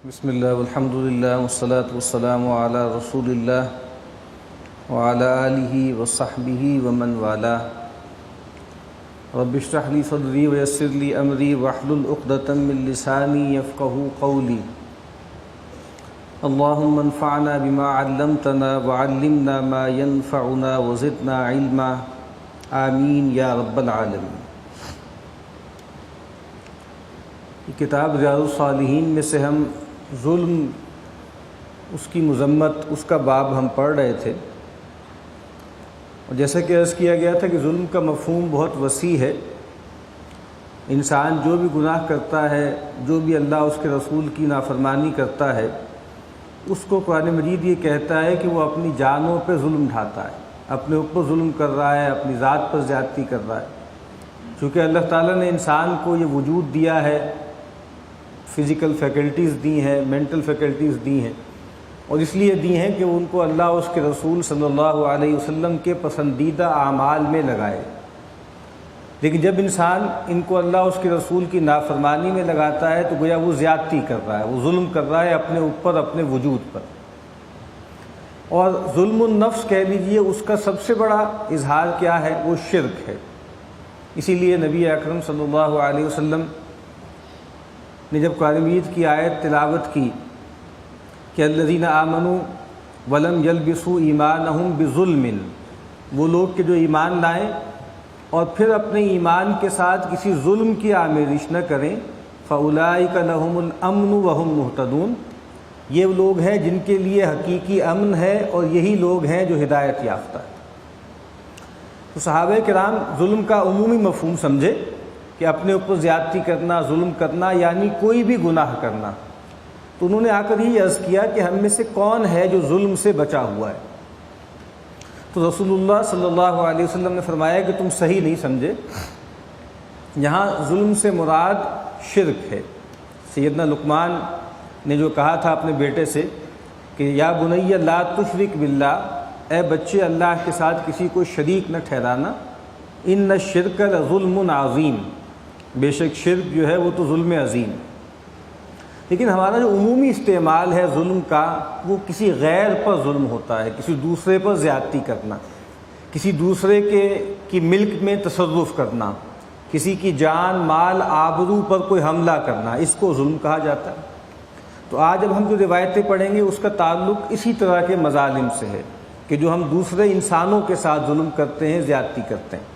بسم اللہ والحمد للہ والصلاة والسلام علی رسول اللہ وعلی آلہ وصحبہ ومن والاه. رب اشرح لی صدری ویسر لی امری واحلل عقدۃ من لسانی یفقہوا قولی. اللہم انفعنا بما علمتنا وعلمنا ما ينفعنا وزدنا علما آمین یا رب العالمین. یہ کتاب ریاض الصالحین میں سے ہم ظلم، اس کی مذمت، اس کا باب ہم پڑھ رہے تھے، اور جیسا کہ عرض کیا گیا تھا کہ ظلم کا مفہوم بہت وسیع ہے. انسان جو بھی گناہ کرتا ہے، جو بھی اللہ اس کے رسول کی نافرمانی کرتا ہے، اس کو قرآن مجید یہ کہتا ہے کہ وہ اپنی جانوں پہ ظلم ڈھاتا ہے، اپنے اوپر ظلم کر رہا ہے، اپنی ذات پر زیادتی کر رہا ہے. چونکہ اللہ تعالیٰ نے انسان کو یہ وجود دیا ہے، فزیکل فیکلٹیز دی ہیں، مینٹل فیکلٹیز دی ہیں، اور اس لیے دی ہیں کہ ان کو اللہ اس کے رسول صلی اللہ علیہ وسلم کے پسندیدہ اعمال میں لگائے. لیکن جب انسان ان کو اللہ اس کے رسول کی نافرمانی میں لگاتا ہے تو گویا وہ زیادتی کر رہا ہے، وہ ظلم کر رہا ہے اپنے اوپر، اپنے وجود پر. اور ظلم النفس کہہ لیجئے، اس کا سب سے بڑا اظہار کیا ہے؟ وہ شرک ہے. اسی لیے نبی اکرم صلی اللہ علیہ وسلم نے جب قرآن مجید کی آیت تلاوت کی کہ الذین آمنوا ولم یلبسوا ایمانہم بظلم، وہ لوگ کہ جو ایمان لائیں اور پھر اپنے ایمان کے ساتھ کسی ظلم کی آمیزش نہ کریں، فاولئک لہم الامن وہم مہتدون، یہ لوگ ہیں جن کے لیے حقیقی امن ہے اور یہی لوگ ہیں جو ہدایت یافتہ ہیں. تو صحابہ کرام ظلم کا عمومی مفہوم سمجھے کہ اپنے اوپر زیادتی کرنا، ظلم کرنا، یعنی کوئی بھی گناہ کرنا. تو انہوں نے آ کر یہ عرض کیا کہ ہم میں سے کون ہے جو ظلم سے بچا ہوا ہے؟ تو رسول اللہ صلی اللہ علیہ وسلم نے فرمایا کہ تم صحیح نہیں سمجھے، یہاں ظلم سے مراد شرک ہے. سیدنا لقمان نے جو کہا تھا اپنے بیٹے سے کہ یا بنی لا تشرک باللہ، اے بچے اللہ کے ساتھ کسی کو شریک نہ ٹھہرانا، ان الشرک لظلم عظیم، بے شک شرک جو ہے وہ تو ظلم عظیم. لیکن ہمارا جو عمومی استعمال ہے ظلم کا، وہ کسی غیر پر ظلم ہوتا ہے، کسی دوسرے پر زیادتی کرنا، کسی دوسرے کی ملک میں تصرف کرنا، کسی کی جان، مال، آبرو پر کوئی حملہ کرنا، اس کو ظلم کہا جاتا ہے. تو آج اب ہم جو روایتیں پڑھیں گے اس کا تعلق اسی طرح کے مظالم سے ہے کہ جو ہم دوسرے انسانوں کے ساتھ ظلم کرتے ہیں، زیادتی کرتے ہیں.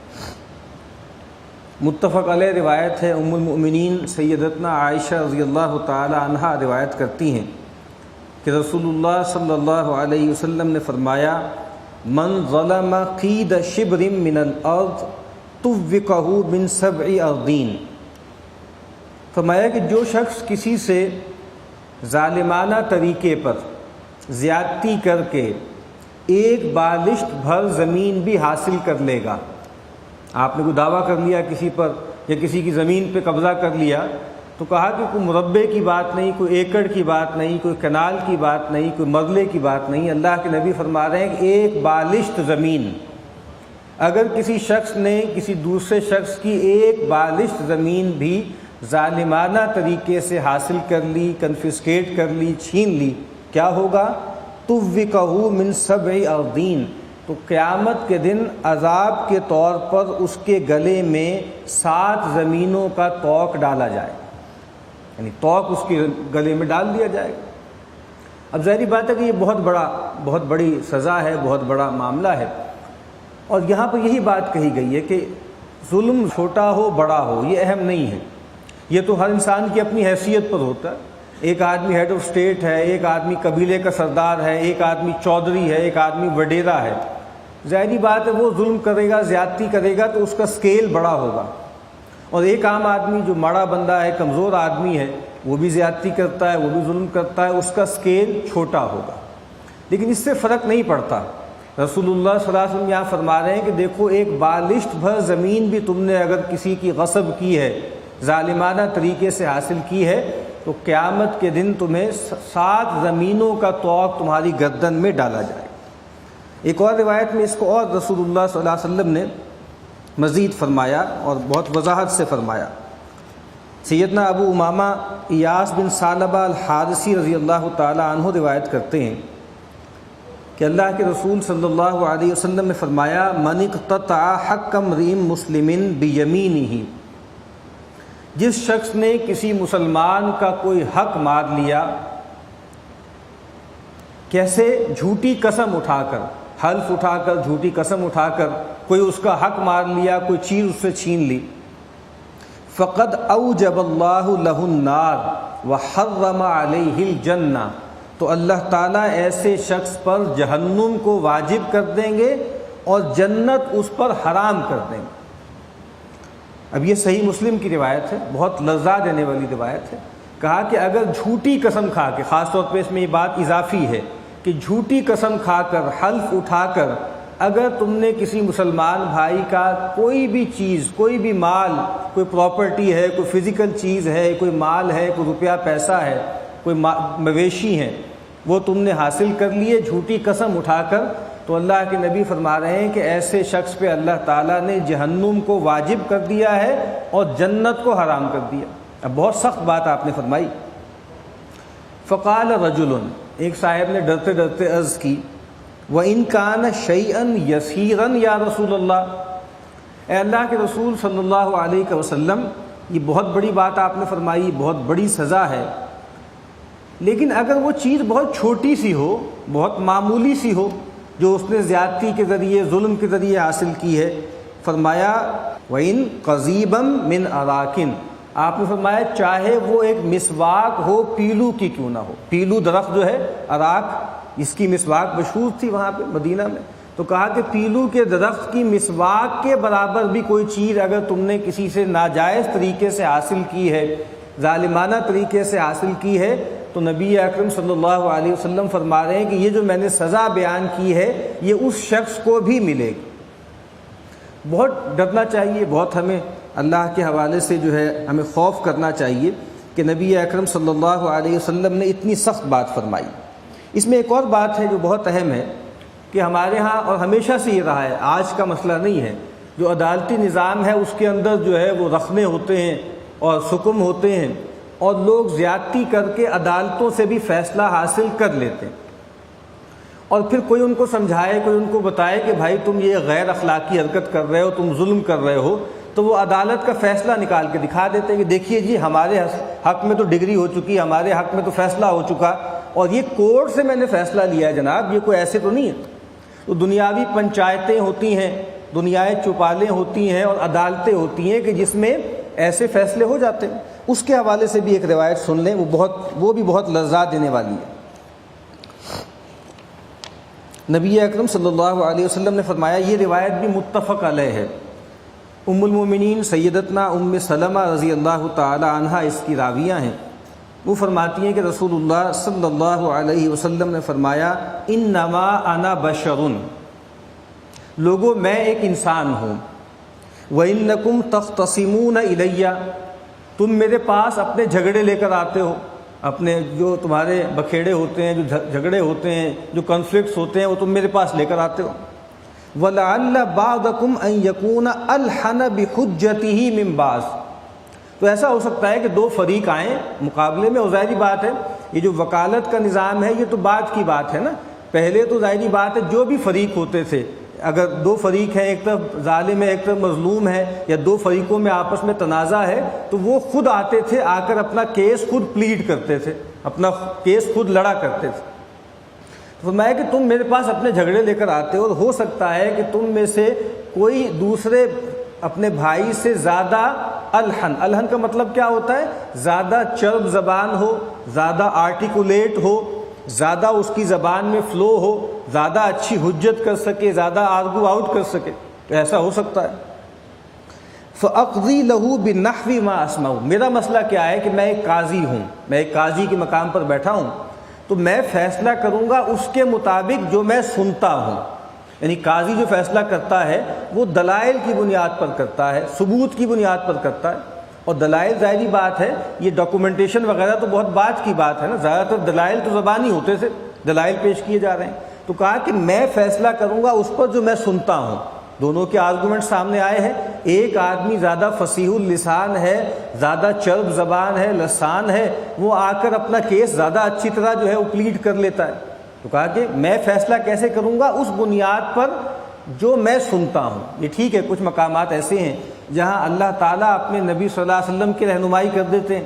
متفق علیہ روایت ہے، ام المؤمنین سیدتنا عائشہ رضی اللہ تعالی عنہا روایت کرتی ہیں کہ رسول اللہ صلی اللہ علیہ وسلم نے فرمایا من ظلم قید شبر من الارض طوقہ من 7 ارضین. فرمایا کہ جو شخص کسی سے ظالمانہ طریقے پر زیادتی کر کے ایک بالشت بھر زمین بھی حاصل کر لے گا، آپ نے کوئی دعویٰ کر لیا کسی پر یا کسی کی زمین پہ قبضہ کر لیا، تو کہا کہ کوئی مربع کی بات نہیں، کوئی ایکڑ کی بات نہیں، کوئی کنال کی بات نہیں، کوئی مرلے کی بات نہیں. اللہ کے نبی فرما رہے ہیں کہ ایک بالشت زمین، اگر کسی شخص نے کسی دوسرے شخص کی ایک بالشت زمین بھی ظالمانہ طریقے سے حاصل کر لی، کنفسکیٹ کر لی، چھین لی، کیا ہوگا؟ طوقہ من 7 ارضین، تو قیامت کے دن عذاب کے طور پر اس کے گلے میں 7 زمینوں کا طوق ڈالا جائے، یعنی طوق اس کے گلے میں ڈال دیا جائے گا. اب ظاہری بات ہے کہ یہ بہت بڑی سزا ہے، بہت بڑا معاملہ ہے. اور یہاں پر یہی بات کہی گئی ہے کہ ظلم چھوٹا ہو بڑا ہو یہ اہم نہیں ہے، یہ تو ہر انسان کی اپنی حیثیت پر ہوتا ہے. ایک آدمی ہیڈ آف اسٹیٹ ہے، ایک آدمی قبیلے کا سردار ہے، ایک آدمی چودھری ہے، ایک آدمی وڈیرا ہے. ظاہری بات ہے وہ ظلم کرے گا، زیادتی کرے گا تو اس کا سکیل بڑا ہوگا. اور ایک عام آدمی جو ماڑا بندہ ہے، کمزور آدمی ہے، وہ بھی زیادتی کرتا ہے، وہ بھی ظلم کرتا ہے، اس کا سکیل چھوٹا ہوگا. لیکن اس سے فرق نہیں پڑتا. رسول اللہ صلی اللہ علیہ وسلم یہاں فرما رہے ہیں کہ دیکھو ایک بالشت بھر زمین بھی تم نے اگر کسی کی غصب کی ہے، ظالمانہ طریقے سے حاصل کی ہے، تو قیامت کے دن تمہیں 7 زمینوں کا طوق تمہاری گردن میں ڈالا جائے. ایک اور روایت میں اس کو اور رسول اللہ صلی اللہ علیہ وسلم نے مزید فرمایا اور بہت وضاحت سے فرمایا. سیدنا ابو امامہ ایاس بن ثعلبہ الحارثی رضی اللہ تعالی عنہ روایت کرتے ہیں کہ اللہ کے رسول صلی اللہ علیہ وسلم نے فرمایا من اقتطع حق امرئ مسلم بیمینہ، جس شخص نے کسی مسلمان کا کوئی حق مار لیا، کیسے؟ جھوٹی قسم اٹھا کر، حلف اٹھا کر، جھوٹی قسم اٹھا کر کوئی اس کا حق مار لیا، کوئی چیز اس سے چھین لی، فقد اوجب اللہ لہ النار وحرم علیہ الجنہ، تو اللہ تعالیٰ ایسے شخص پر جہنم کو واجب کر دیں گے اور جنت اس پر حرام کر دیں گے۔ اب یہ صحیح مسلم کی روایت ہے، بہت لرزا دینے والی روایت ہے۔ کہا کہ اگر جھوٹی قسم کھا کے، خاص طور پہ اس میں یہ بات اضافی ہے کہ جھوٹی قسم کھا کر، حلف اٹھا کر اگر تم نے کسی مسلمان بھائی کا کوئی بھی چیز، کوئی بھی مال، کوئی پراپرٹی ہے، کوئی فزیکل چیز ہے، کوئی مال ہے، کوئی روپیہ پیسہ ہے، کوئی مویشی ہیں، وہ تم نے حاصل کر لیے جھوٹی قسم اٹھا کر، تو اللہ کے نبی فرما رہے ہیں کہ ایسے شخص پہ اللہ تعالیٰ نے جہنم کو واجب کر دیا ہے اور جنت کو حرام کر دیا۔ اب بہت سخت بات آپ نے فرمائی۔ فقال رجل، ایک صاحب نے ڈرتے ڈرتے عرض کی، وَإِن كَانَ شَيْئًا يَسِيرًا یا رسول اللہ، اے اللہ کے رسول صلی اللہ علیہ وسلم، یہ بہت بڑی بات آپ نے فرمائی، بہت بڑی سزا ہے، لیکن اگر وہ چیز بہت چھوٹی سی ہو، بہت معمولی سی ہو، جو اس نے زیادتی کے ذریعے، ظلم کے ذریعے حاصل کی ہے، فرمایا وَإِن قَضِيبًا مِّنْ أَرَاكٍ، آپ نے فرمایا چاہے وہ ایک مسواک ہو، پیلو کی کیوں نہ ہو۔ پیلو درخت جو ہے، اراک، اس کی مسواک مشہور تھی وہاں پہ مدینہ میں، تو کہا کہ پیلو کے درخت کی مسواک کے برابر بھی کوئی چیز اگر تم نے کسی سے ناجائز طریقے سے حاصل کی ہے، ظالمانہ طریقے سے حاصل کی ہے، تو نبی اکرم صلی اللہ علیہ وسلم فرما رہے ہیں کہ یہ جو میں نے سزا بیان کی ہے یہ اس شخص کو بھی ملے گی۔ بہت ڈرنا چاہیے، بہت ہمیں اللہ کے حوالے سے جو ہے ہمیں خوف کرنا چاہیے کہ نبی اکرم صلی اللہ علیہ وسلم نے اتنی سخت بات فرمائی۔ اس میں ایک اور بات ہے جو بہت اہم ہے کہ ہمارے ہاں، اور ہمیشہ سے یہ رہا ہے، آج کا مسئلہ نہیں ہے، جو عدالتی نظام ہے اس کے اندر جو ہے وہ رخنے ہوتے ہیں اور حکم ہوتے ہیں، اور لوگ زیادتی کر کے عدالتوں سے بھی فیصلہ حاصل کر لیتے ہیں، اور پھر کوئی ان کو سمجھائے، کوئی ان کو بتائے کہ بھائی تم یہ غیر اخلاقی حرکت کر رہے ہو، تم ظلم کر رہے ہو، تو وہ عدالت کا فیصلہ نکال کے دکھا دیتے ہیں کہ دیکھیے جی ہمارے حق میں تو ڈگری ہو چکی، ہمارے حق میں تو فیصلہ ہو چکا، اور یہ کورٹ سے میں نے فیصلہ لیا ہے جناب، یہ کوئی ایسے تو نہیں ہے۔ تو دنیاوی پنچایتیں ہوتی ہیں، دنیائے چوپالیں ہوتی ہیں اور عدالتیں ہوتی ہیں کہ جس میں ایسے فیصلے ہو جاتے ہیں۔ اس کے حوالے سے بھی ایک روایت سن لیں، وہ بھی بہت لرزا دینے والی ہے۔ نبی اکرم صلی اللہ علیہ وسلم نے فرمایا، یہ روایت بھی متفق علیہ ہے، ام المومنین سیدتنا ام سلمہ رضی اللہ تعالی عنہا اس کی راویہ ہیں، وہ فرماتی ہیں کہ رسول اللہ صلی اللہ علیہ وسلم نے فرمایا، انما انا بشر، لوگوں میں ایک انسان ہوں، وانکم تختصمون الی، تم میرے پاس اپنے جھگڑے لے کر آتے ہو، اپنے جو تمہارے بکھیڑے ہوتے ہیں، جو جھگڑے ہوتے ہیں، جو کنفلکٹس ہوتے ہیں، وہ تم میرے پاس لے کر آتے ہو۔ وَلَعَلَّ بَعْضَكُمْ أَن يَكُونَ أَلْحَنَ بِحُجَّتِهِ مِن بَعْضٍ، تو ایسا ہو سکتا ہے کہ دو فریق آئیں مقابلے میں، اور ظاہری بات ہے یہ جو وکالت کا نظام ہے یہ تو بعد کی بات ہے نا، پہلے تو ظاہری بات ہے جو بھی فریق ہوتے تھے، اگر دو فریق ہیں، ایک طرف ظالم ہے ایک طرف مظلوم ہے، یا دو فریقوں میں آپس میں تنازع ہے، تو وہ خود آتے تھے، آ کر اپنا کیس خود پلیڈ کرتے تھے، اپنا کیس خود لڑا کرتے تھے۔ فرمایا کہ تم میرے پاس اپنے جھگڑے لے کر آتے ہو، اور ہو سکتا ہے کہ تم میں سے کوئی دوسرے اپنے بھائی سے زیادہ الحن کا مطلب کیا ہوتا ہے؟ زیادہ چرب زبان ہو، زیادہ آرٹیکولیٹ ہو، زیادہ اس کی زبان میں فلو ہو، زیادہ اچھی حجت کر سکے، زیادہ آرگو آؤٹ کر سکے، ایسا ہو سکتا ہے۔ فَأَقْضِي لَهُ بِالنَّحْوِ مَا أَسْمَعُ، میرا مسئلہ کیا ہے کہ میں ایک قاضی ہوں، میں ایک قاضی کے مقام پر بیٹھا ہوں، تو میں فیصلہ کروں گا اس کے مطابق جو میں سنتا ہوں، یعنی قاضی جو فیصلہ کرتا ہے وہ دلائل کی بنیاد پر کرتا ہے، ثبوت کی بنیاد پر کرتا ہے، اور دلائل ظاہری بات ہے یہ ڈاکومنٹیشن وغیرہ تو بہت بعد کی بات ہے نا، زیادہ تر دلائل تو زبانی ہوتے تھے، دلائل پیش کیے جا رہے ہیں، تو کہا کہ میں فیصلہ کروں گا اس پر جو میں سنتا ہوں، دونوں کے آرگومنٹ سامنے آئے ہیں. ایک آدمی زیادہ فصیح اللسان ہے, زیادہ چرب زبان ہے, لسان ہے, وہ آ کر اپنا کیس زیادہ اچھی طرح جو ہے وہ پلیڈ کر لیتا ہے. تو کہا کہ میں فیصلہ کیسے کروں گا؟ اس بنیاد پر جو میں سنتا ہوں. یہ ٹھیک ہے, کچھ مقامات ایسے ہیں جہاں اللہ تعالیٰ اپنے نبی صلی اللہ علیہ وسلم کی رہنمائی کر دیتے ہیں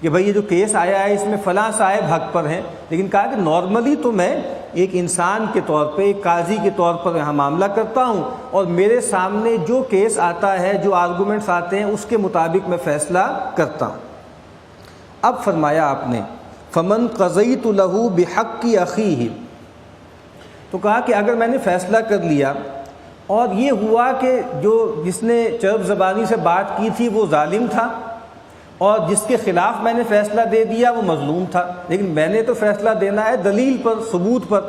کہ بھئی یہ جو کیس آیا ہے اس میں فلاں صاحب حق پر ہیں, لیکن کہا کہ نارملی تو میں ایک انسان کے طور پہ, ایک قاضی کے طور پر یہاں معاملہ کرتا ہوں, اور میرے سامنے جو کیس آتا ہے, جو آرگومنٹس آتے ہیں, اس کے مطابق میں فیصلہ کرتا ہوں. اب فرمایا آپ نے فمن قضیت لہ بحق اخیہ, تو کہا کہ اگر میں نے فیصلہ کر لیا اور یہ ہوا کہ جو جس نے چرب زبانی سے بات کی تھی وہ ظالم تھا, اور جس کے خلاف میں نے فیصلہ دے دیا وہ مظلوم تھا, لیکن میں نے تو فیصلہ دینا ہے دلیل پر, ثبوت پر.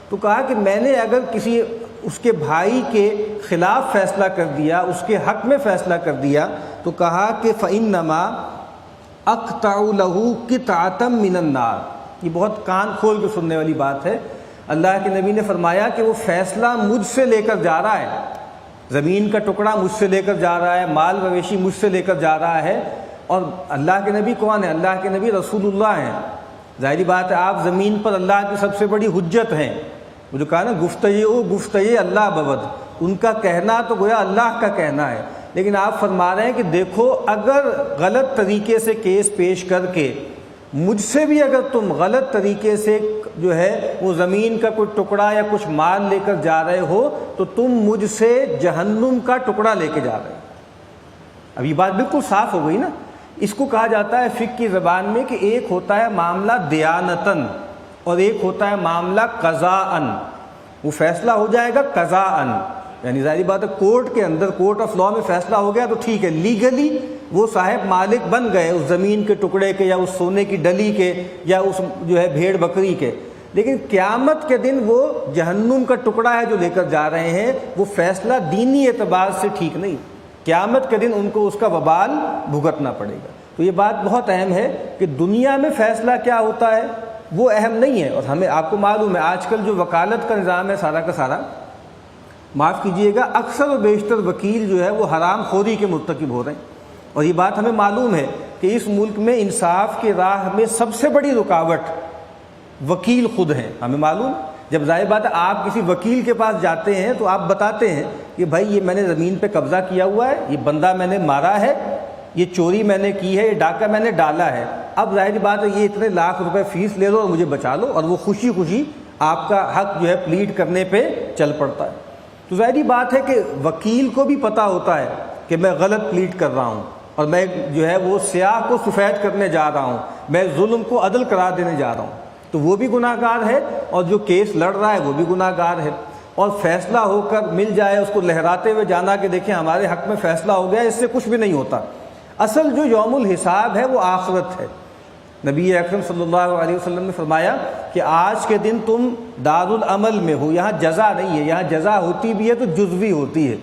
تو کہا کہ میں نے اگر کسی اس کے بھائی کے خلاف فیصلہ کر دیا, اس کے حق میں فیصلہ کر دیا, تو کہا کہ فَإِنَّمَا أَقْطَعُ لَهُ قِطْعَةً مِّنَ النَّارِ. یہ بہت کان کھول کے سننے والی بات ہے. اللہ کے نبی نے فرمایا کہ وہ فیصلہ مجھ سے لے کر جا رہا ہے, زمین کا ٹکڑا مجھ سے لے کر جا رہا ہے, مال مویشی مجھ سے لے کر جا رہا ہے. اور اللہ کے نبی کون ہے؟ اللہ کے نبی رسول اللہ ہیں. ظاہری بات ہے آپ زمین پر اللہ کی سب سے بڑی حجت ہیں. وہ جو کہا نا گفتگی اللہ بود, ان کا کہنا تو گویا اللہ کا کہنا ہے. لیکن آپ فرما رہے ہیں کہ دیکھو اگر غلط طریقے سے کیس پیش کر کے مجھ سے بھی اگر تم غلط طریقے سے جو ہے وہ زمین کا کوئی ٹکڑا یا کچھ مال لے کر جا رہے ہو, تو تم مجھ سے جہنم کا ٹکڑا لے کے جا رہے ہو. اب یہ بات بالکل صاف ہو گئی نا. اس کو کہا جاتا ہے فقہ کی زبان میں کہ ایک ہوتا ہے معاملہ دیانتاً اور ایک ہوتا ہے معاملہ قضاءً. وہ فیصلہ ہو جائے گا قضاءً, یعنی ظاہری بات ہے کورٹ کے اندر, کورٹ آف لاء میں فیصلہ ہو گیا تو ٹھیک ہے, لیگلی وہ صاحب مالک بن گئے اس زمین کے ٹکڑے کے, یا اس سونے کی ڈلی کے, یا اس جو ہے بھیڑ بکری کے. لیکن قیامت کے دن وہ جہنم کا ٹکڑا ہے جو لے کر جا رہے ہیں, وہ فیصلہ دینی اعتبار سے ٹھیک نہیں. قیامت کے دن ان کو اس کا وبال بھگتنا پڑے گا. تو یہ بات بہت اہم ہے کہ دنیا میں فیصلہ کیا ہوتا ہے وہ اہم نہیں ہے. اور ہمیں آپ کو معلوم ہے آج کل جو وکالت کا نظام ہے سارا کا سارا, معاف کیجئے گا, اکثر و بیشتر وکیل جو ہے وہ حرام خوری کے مرتکب ہو رہے ہیں. اور یہ بات ہمیں معلوم ہے کہ اس ملک میں انصاف کی راہ میں سب سے بڑی رکاوٹ وکیل خود ہیں. ہمیں معلوم, جب ظاہر بات ہے آپ کسی وکیل کے پاس جاتے ہیں تو آپ بتاتے ہیں کہ بھائی یہ میں نے زمین پہ قبضہ کیا ہوا ہے, یہ بندہ میں نے مارا ہے, یہ چوری میں نے کی ہے, یہ ڈاکہ میں نے ڈالا ہے, اب ظاہر بات ہے یہ اتنے لاکھ روپے فیس لے لو اور مجھے بچا لو, اور وہ خوشی خوشی آپ کا حق جو ہے پلیڈ کرنے پہ چل پڑتا ہے. تو ظاہری بات ہے کہ وکیل کو بھی پتہ ہوتا ہے کہ میں غلط پلیڈ کر رہا ہوں, اور میں جو ہے وہ سیاہ کو سفید کرنے جا رہا ہوں, میں ظلم کو عدل قرار دینے جا رہا ہوں, تو وہ بھی گناہ گار ہے, اور جو کیس لڑ رہا ہے وہ بھی گناہ گار ہے. اور فیصلہ ہو کر مل جائے اس کو لہراتے ہوئے جانا کہ دیکھیں ہمارے حق میں فیصلہ ہو گیا, اس سے کچھ بھی نہیں ہوتا. اصل جو یوم الحساب ہے وہ آخرت ہے. نبی اکرم صلی اللہ علیہ وسلم نے فرمایا کہ آج کے دن تم دار العمل میں ہو, یہاں جزا نہیں ہے, یہاں جزا ہوتی بھی ہے تو جزوی ہوتی ہے.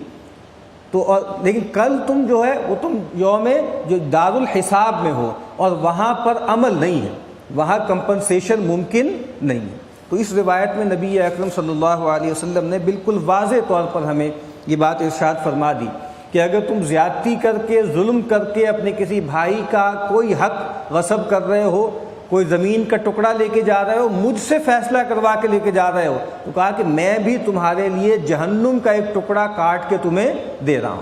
تو اور لیکن کل تم جو ہے وہ تم یوم جو دار الحساب میں ہو, اور وہاں پر عمل نہیں ہے, وہاں کمپنسیشن ممکن نہیں ہے. تو اس روایت میں نبی اکرم صلی اللہ علیہ وسلم نے بالکل واضح طور پر ہمیں یہ بات ارشاد فرما دی کہ اگر تم زیادتی کر کے, ظلم کر کے اپنے کسی بھائی کا کوئی حق غصب کر رہے ہو, کوئی زمین کا ٹکڑا لے کے جا رہے ہو, مجھ سے فیصلہ کروا کے لے کے جا رہے ہو, تو کہا کہ میں بھی تمہارے لیے جہنم کا ایک ٹکڑا کاٹ کے تمہیں دے رہا ہوں.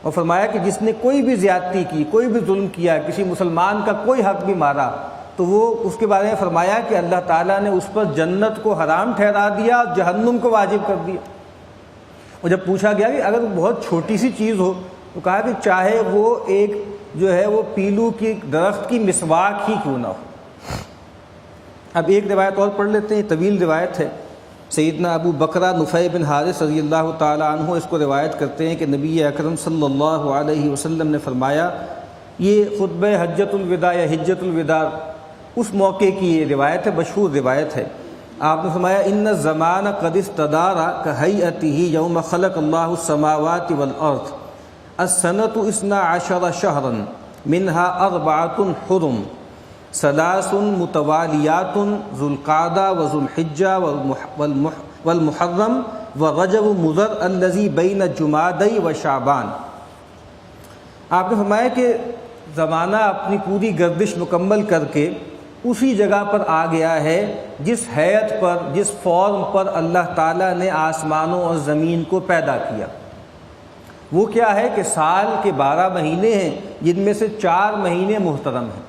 اور فرمایا کہ جس نے کوئی بھی زیادتی کی, کوئی بھی ظلم کیا, کسی مسلمان کا کوئی حق بھی مارا, تو وہ اس کے بارے میں فرمایا کہ اللہ تعالیٰ نے اس پر جنت کو حرام ٹھہرا دیا اور جہنم کو واجب کر دیا. اور جب پوچھا گیا کہ اگر بہت چھوٹی سی چیز ہو, تو کہا کہ چاہے وہ ایک جو ہے وہ پیلو کی درخت کی مسواک ہی کیوں نہ ہو. اب ایک روایت اور پڑھ لیتے ہیں, طویل روایت ہے. سیدنا ابو بکرہ نفیع بن حارث رضی اللہ تعالیٰ عنہ اس کو روایت کرتے ہیں کہ نبی اکرم صلی اللہ علیہ وسلم نے فرمایا, یہ خطبہ حجۃ الوداع یا حجۃ الوداع اس موقع کی یہ روایت ہے, مشہور روایت ہے. آپ نے فرمایا ان الزمان قد استدار کہیئتہ یوم خلق اللہ السماوات والارض السنۃ 12 شہرا منها 4 حرم 3 متوالیات ذو القعدہ وذو الحجہ والمحرم ورجب مضر الذی بین جمادی و شعبان۔ آپ نے فرمایا کہ زمانہ اپنی پوری گردش مکمل کر کے اسی جگہ پر آ گیا ہے جس ہیئت پر، جس فارم پر اللہ تعالیٰ نے آسمانوں اور زمین کو پیدا کیا۔ وہ کیا ہے کہ سال کے 12 مہینے ہیں جن میں سے 4 مہینے محترم ہیں۔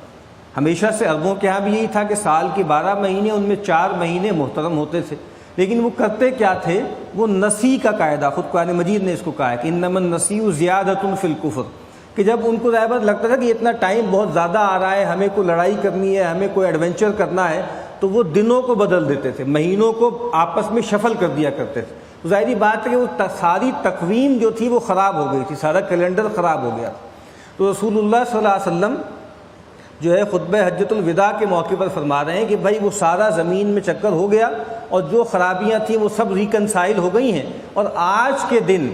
ہمیشہ سے عربوں کے ہاں بھی یہی تھا کہ سال کے 12 مہینے، ان میں 4 مہینے محترم ہوتے تھے، لیکن وہ کرتے کیا تھے؟ وہ نسی کا قاعدہ، خود قرآن مجید نے اس کو کہا ہے کہ انما النسیء زیادۃ فی الکفر، کہ جب ان کو ظاہر لگتا تھا کہ اتنا ٹائم بہت زیادہ آ رہا ہے، ہمیں کوئی لڑائی کرنی ہے، ہمیں کوئی ایڈونچر کرنا ہے، تو وہ دنوں کو بدل دیتے تھے، مہینوں کو آپس میں شفل کر دیا کرتے تھے۔ تو ظاہری بات ہے کہ وہ ساری تقویم جو تھی وہ خراب ہو گئی تھی، سارا کیلنڈر خراب ہو گیا۔ تو رسول اللہ صلی اللہ علیہ وسلم جو ہے خطبہ حجۃ الوداع کے موقع پر فرما رہے ہیں کہ بھائی وہ سارا زمین میں چکر ہو گیا اور جو خرابیاں تھیں وہ سب ریکنسائل ہو گئی ہیں، اور آج کے دن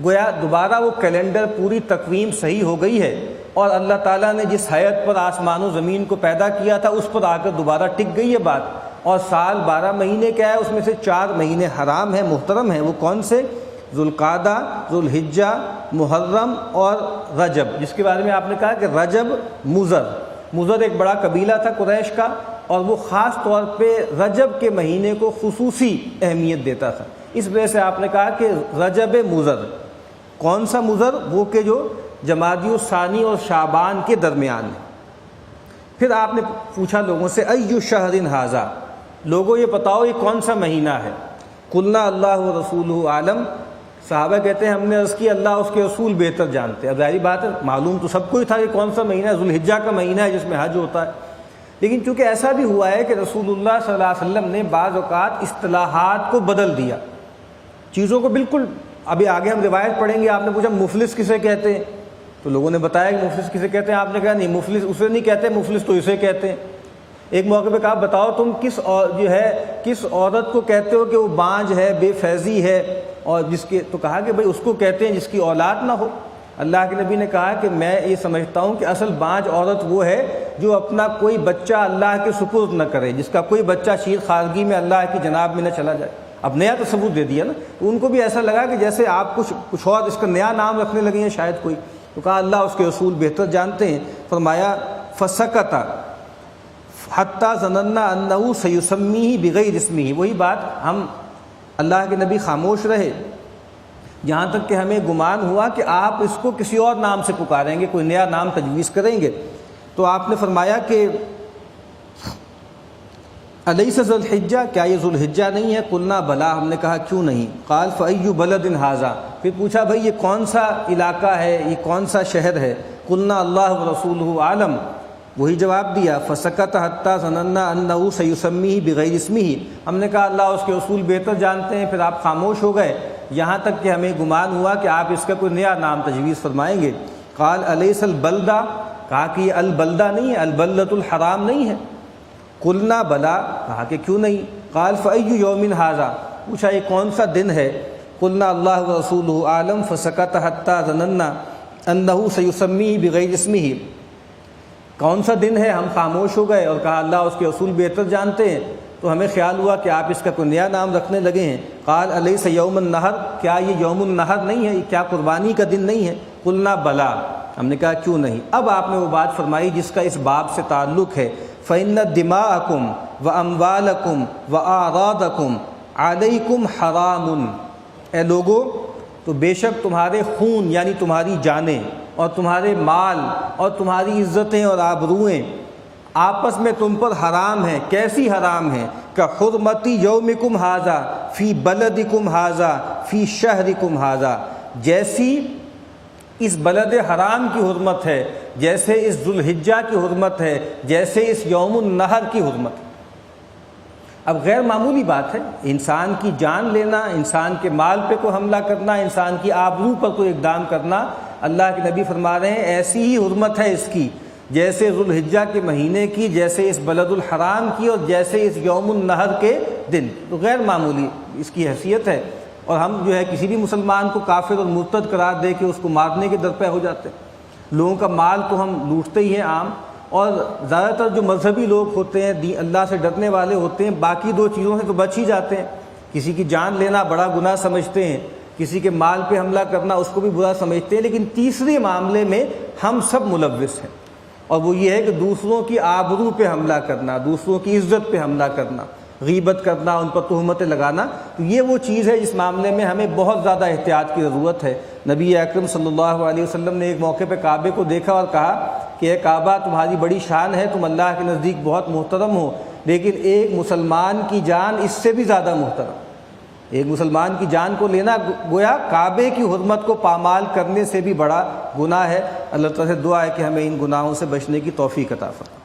گویا دوبارہ وہ کیلنڈر، پوری تقویم صحیح ہو گئی ہے، اور اللہ تعالیٰ نے جس حیت پر آسمان و زمین کو پیدا کیا تھا اس پر آ کر دوبارہ ٹک گئی ہے بات۔ اور سال 12 مہینے کیا ہے؟ اس میں سے 4 مہینے حرام ہیں، محترم ہیں۔ وہ کون سے؟ ذوالقعدہ، ذوالحجہ، محرم اور رجب، جس کے بارے میں آپ نے کہا کہ رجب مضر ایک بڑا قبیلہ تھا قریش کا، اور وہ خاص طور پہ رجب کے مہینے کو خصوصی اہمیت دیتا تھا، اس وجہ سے آپ نے کہا کہ رجب مضر۔ کون سا مضر؟ وہ کہ جو جمادی الثانی اور شعبان کے درمیان ہے۔ پھر آپ نے پوچھا لوگوں سے ای شہر ھذا، لوگوں یہ بتاؤ یہ کون سا مہینہ ہے؟ قلنا اللہ و رسولہ عالم، صحابہ کہتے ہیں ہم نے عرض کی اللہ اس کے رسول بہتر جانتے ہیں۔ اب ظاہری بات ہے معلوم تو سب کو ہی تھا کہ کون سا مہینہ ہے، ذوالحجہ کا مہینہ ہے جس میں حج ہوتا ہے، لیکن چونکہ ایسا بھی ہوا ہے کہ رسول اللہ صلی اللہ علیہ وسلم نے بعض اوقات اصطلاحات کو بدل دیا، چیزوں کو بالکل۔ ابھی آگے ہم روایت پڑھیں گے، آپ نے پوچھا مفلس کسے کہتے ہیں، تو لوگوں نے بتایا کہ مفلس کسے کہتے ہیں، آپ نے کہا نہیں مفلس اسے نہیں کہتے، مفلس تو اسے کہتے ہیں۔ ایک موقع پہ کہا بتاؤ تم کس عورت کو کہتے ہو کہ وہ بانجھ ہے، بے فیضی ہے، اور جس کے، تو کہا کہ بھائی اس کو کہتے ہیں جس کی اولاد نہ ہو۔ اللہ کے نبی نے کہا کہ میں یہ سمجھتا ہوں کہ اصل بانجھ عورت وہ ہے جو اپنا کوئی بچہ اللہ کے سپرد نہ کرے، جس کا کوئی بچہ شیر خارگی میں اللہ کی جناب میں نہ چلا جائے۔ اب نیا تصور دے دیا نا، تو ان کو بھی ایسا لگا کہ جیسے آپ کچھ اور اس کا نیا نام رکھنے لگے ہیں شاید کوئی، تو کہا اللہ اس کے رسول بہتر جانتے ہیں۔ فرمایا فسکت حتی ظننا انہ سیسمیہ بغیر اسمہ، وہی بات، ہم اللہ کے نبی خاموش رہے یہاں تک کہ ہمیں گمان ہوا کہ آپ اس کو کسی اور نام سے پکاریں گے، کوئی نیا نام تجویز کریں گے۔ تو آپ نے فرمایا کہ الیس ذوالحجہ، کیا یہ ذوالحجہ نہیں ہے؟ قلنا بلا، ہم نے کہا کیوں نہیں؟ قال فأی بلد ھذا، پھر پوچھا بھائی یہ کون سا علاقہ ہے، یہ کون سا شہر ہے؟ قلنا اللہ ورسولہ عالم، وہی جواب دیا فسکت حتی ظننا انہ سیسمیہ بغیر اسمہ، ہم نے کہا اللہ اس کے رسول بہتر جانتے ہیں، پھر آپ خاموش ہو گئے یہاں تک کہ ہمیں گمان ہوا کہ آپ اس کا کوئی نیا نام تجویز فرمائیں گے۔ قال الیس البلدہ، کہا کہ یہ البلدہ نہیں ہے، البلدۃ الحرام نہیں ہے۔ قلنا بلا، کہا کہ کیوں نہیں؟ قال فأی یوم ھذا، پوچھا یہ کون سا دن ہے؟ قلنا اللہ ورسولہ عالم فسکت حتی ظننا انہ سیسمیہ بغیر اسمہ، کون سا دن ہے؟ ہم خاموش ہو گئے اور کہا اللہ اس کے رسول بہتر جانتے ہیں، تو ہمیں خیال ہوا کہ آپ اس کا کوئی نیا نام رکھنے لگے ہیں۔ قال الیس یوم النحر، کیا یہ یوم النحر نہیں ہے، کیا قربانی کا دن نہیں ہے؟ قلنا بلا، ہم نے کہا کیوں نہیں؟ اب آپ نے وہ بات فرمائی جس کا اس باب سے تعلق ہے، فإن دماءکم واموالکم واعراضکم علیکم حرام، اے لوگو تو بے شک تمہارے خون یعنی تمہاری جانیں اور تمہارے مال اور تمہاری عزتیں اور آبروئیں آپس میں تم پر حرام ہیں۔ کیسی حرام ہیں؟ کحرمت یومکم ھذا فی بلدکم ھذا فی شہرکم ھذا، جیسی اس بلد حرام کی حرمت ہے، جیسے اس ذوالحجہ کی حرمت ہے، جیسے اس یوم النحر کی حرمت ہے۔ اب غیر معمولی بات ہے، انسان کی جان لینا، انسان کے مال پہ کوئی حملہ کرنا، انسان کی آبرو پر کوئی اقدام کرنا، اللہ کے نبی فرما رہے ہیں ایسی ہی حرمت ہے اس کی جیسے ذوالحجہ کے مہینے کی، جیسے اس بلد الحرام کی، اور جیسے اس یوم النحر کے دن۔ تو غیر معمولی اس کی حیثیت ہے، اور ہم جو ہے کسی بھی مسلمان کو کافر اور مرتد قرار دے کے اس کو مارنے کے درپے ہو جاتے ہیں۔ لوگوں کا مال تو ہم لوٹتے ہی ہیں عام، اور زیادہ تر جو مذہبی لوگ ہوتے ہیں، اللہ سے ڈرنے والے ہوتے ہیں، باقی دو چیزوں سے تو بچ ہی جاتے ہیں کسی کی جان لینا بڑا گناہ سمجھتے ہیں، کسی کے مال پہ حملہ کرنا اس کو بھی برا سمجھتے ہیں، لیکن تیسرے معاملے میں ہم سب ملوث ہیں، اور وہ یہ ہے کہ دوسروں کی آبرو پہ حملہ کرنا، دوسروں کی عزت پہ حملہ کرنا، غیبت کرنا، ان پر تہمتیں لگانا، تو یہ وہ چیز ہے جس معاملے میں ہمیں بہت زیادہ احتیاط کی ضرورت ہے۔ نبی اکرم صلی اللہ علیہ وسلم نے ایک موقع پہ کعبے کو دیکھا اور کہا کہ اے کعبہ، تمہاری بڑی شان ہے، تم اللہ کے نزدیک بہت محترم ہو، لیکن ایک مسلمان کی جان اس سے بھی زیادہ محترم۔ ایک مسلمان کی جان کو لینا گویا کعبے کی حرمت کو پامال کرنے سے بھی بڑا گناہ ہے۔ اللہ تعالیٰ سے دعا ہے کہ ہمیں ان گناہوں سے بچنے کی توفیق عطا فرمائے۔